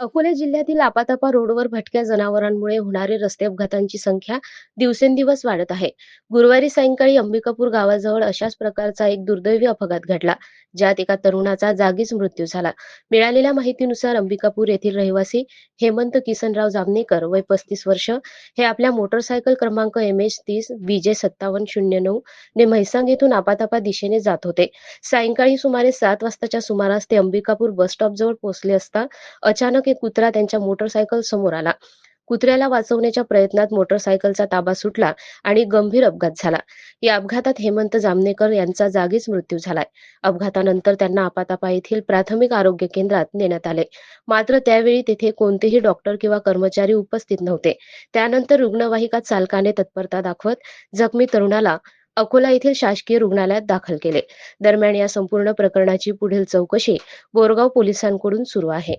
अकोला जिल्ह्यातील आपातापा रोडवर भटक्या जनावरांमुळे होणारे रस्ते अपघातांची संख्या दिवसेंदिवस वाढत आहे. गुरुवारी सायंकाळी अंबिकापूर गावाजवळ अशाच प्रकारचा एक दुर्दैवी अपघात घडला, ज्यात एका तरुणाचा जागीच मृत्यू झाला. मिळालेल्या माहितीनुसार अंबिकापूर येथील रहिवासी हेमंत किसनराव जामनेकर वय 35 वर्ष हे आपल्या मोटरसायकल क्रमांक MH30 BJ 5709 ने म्हैसांग येथून आपातापा दिशेने जात होते. सायंकाळी सुमारे 7 वाजताच्या सुमारास ते अंबिकापूर बस स्टॉपजवळ पोहोचले असता अचानक एक कुत्रा त्यांच्या मोटरसायकल समोर आला. कुत्र्याला वाचवण्याच्या प्रयत्नात मोटरसायकलचा ताबा सुटला आणि गंभीर अपघात झाला. या अपघातात हेमंत जामनेकर यांचा जागीच मृत्यू झालाय. अपघातानंतर त्यांना आपातापा येथील प्राथमिक आरोग्य केंद्रात नेण्यात आले. मात्र त्यावेळी तेथे कोणतेही डॉक्टर किंवा कर्मचारी उपस्थित नव्हते. त्यानंतर रुग्णवाहिका चालकाने तत्परता दाखवत जखमी तरुणाला अकोला येथील शासकीय रुग्णालयात दाखल केले. दरम्यान या संपूर्ण प्रकरणाची पुढील चौकशी बोरगाव पोलिसांकडून सुरू आहे.